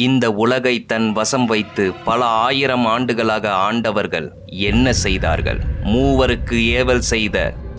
இந்த உலகை தன் வசம் வைத்து பல ஆயிரம் ஆண்டுகளாக ஆண்டவர்கள் என்ன செய்தார்கள்? மூவருக்கு ஏவல் செய்த,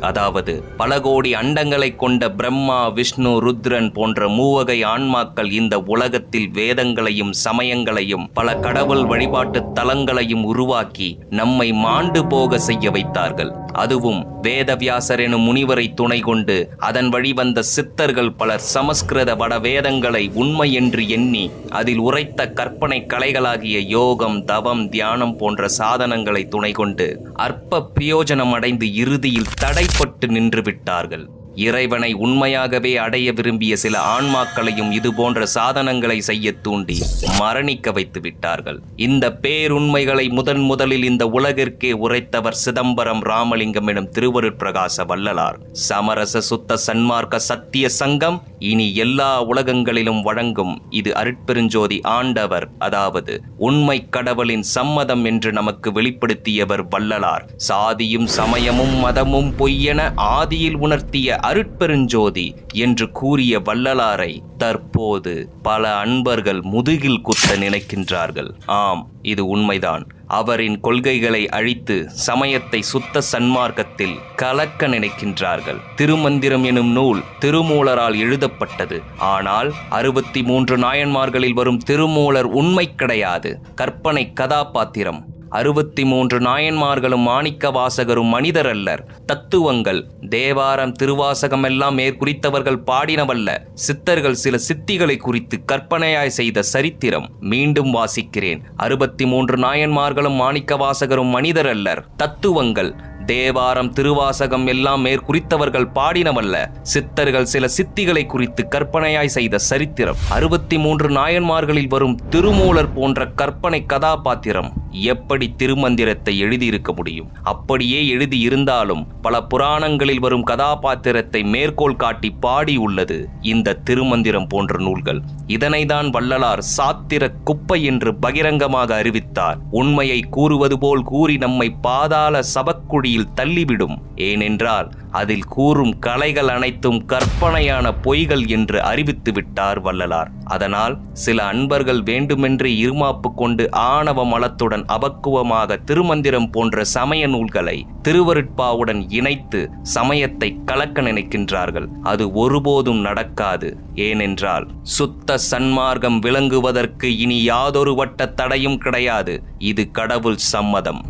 அதாவது பல கோடி அண்டங்களை கொண்ட பிரம்மா, விஷ்ணு, ருத்ரன் போன்ற மூவகை ஆன்மாக்கள் இந்த உலகத்தில் வேதங்களையும் சமயங்களையும் பல கடவுள் வழிபாட்டு தலங்களையும் உருவாக்கி நம்மை மாண்டு போக செய்ய வைத்தார்கள். அதுவும் வேதவியாசர் எனும் முனிவரை துணை கொண்டு அதன் வழிவந்த சித்தர்கள் பலர் சமஸ்கிருத வட வேதங்களை உண்மை என்று எண்ணி அதில் உரைத்த கற்பனை கலைகளாகிய யோகம், தவம், தியானம் போன்ற சாதனங்களை துணை கொண்டு அற்ப பிரயோஜனம் அடைந்து இறுதியில் தடைப்பட்டு நின்று விட்டார்கள். இறைவனை உண்மையாகவே அடைய விரும்பிய சில ஆன்மாக்களையும் இது போன்ற சாதனங்களை செய்ய தூண்டி மரணிக்க வைத்து விட்டார்கள். இந்த பேருண்மைகளை முதலில் இந்த உலகிற்கே உரைத்தவர் சிதம்பரம் ராமலிங்கம் எனும் திருவருட்பிரகாச வள்ளலார். சமரச சுத்த சன்மார்க்க சத்திய சங்கம் இனி எல்லா உலகங்களிலும் வழங்கும் இது அருட்பெருஞ்சோதி ஆண்டவர், அதாவது உண்மை கடவுளின் சம்மதம் என்று நமக்கு வெளிப்படுத்தியவர் வள்ளலார். சாதியும் சமயமும் மதமும் பொய்யென ஆதியில் உணர்த்திய அருட்பெருஞ்சோதி என்று கூறிய வள்ளலாரை தற்போது பல அன்பர்கள் முதுகில் குத்த நினைக்கின்றார்கள். ஆம், இது உண்மைதான். அவரின் கொள்கைகளை அழித்து சமயத்தை சுத்த சன்மார்க்கத்தில் கலக்க நினைக்கின்றார்கள். திருமந்திரம் எனும் நூல் திருமூலரால் எழுதப்பட்டது. ஆனால் 63 நாயன்மார்களில் வரும் திருமூலர் உண்மை கிடையாது, கற்பனை கதாபாத்திரம். 63 நாயன்மார்களும் மாணிக்க வாசகரும் மனிதர் அல்லர், தத்துவங்கள். தேவாரம், திருவாசகம் எல்லாம் மேற்குறித்தவர்கள் பாடினவல்ல, சித்தர்கள் சில சித்திகளை குறித்து கற்பனையாய் செய்த சரித்திரம். மீண்டும் வாசிக்கிறேன். 63 நாயன்மார்களும் மாணிக்க வாசகரும் மனிதர் அல்லர், தத்துவங்கள். தேவாரம், திருவாசகம் எல்லாம் மேற்குறித்தவர்கள் பாடினவல்ல, சித்தர்கள் சில சித்திகளை குறித்து கற்பனையாய் செய்த சரித்திரம். 63 நாயன்மார்களில் வரும் திருமூலர் போன்ற கற்பனை கதாபாத்திரம் எப்படி திருமந்திரத்தை எழுதியிருக்க முடியும்? அப்படியே எழுதியிருந்தாலும் பல புராணங்களில் வரும் கதாபாத்திரத்தை மேற்கோள் காட்டி பாடியுள்ளது இந்த திருமந்திரம் போன்ற நூல்கள். இதனைதான் வள்ளலார் சாத்திர குப்பை என்று பகிரங்கமாக அறிவித்தார். உண்மையை கூறுவது போல் கூறி நம்மை பாதாள சபக்குழியில் தள்ளிவிடும். ஏனென்றால் அதில் கூறும் கலைகள் அனைத்தும் கற்பனையான பொய்கள் என்று அறிவித்து விட்டார் வள்ளலார். அதனால் சில அன்பர்கள் வேண்டுமென்றே இருமாப்பு கொண்டு ஆணவ மலத்துடன் அபக்குவமாக திருமந்திரம் போன்ற சமய நூல்களை திருவருட்பாவுடன் இணைத்து சமயத்தை கலக்க நினைக்கின்றார்கள். அது ஒருபோதும் நடக்காது. ஏனென்றால் சுத்த சன்மார்க்கம் விளங்குவதற்கு இனி யாதொரு வட்ட தடையும் கிடையாது. இது கடவுள் சம்மதம்.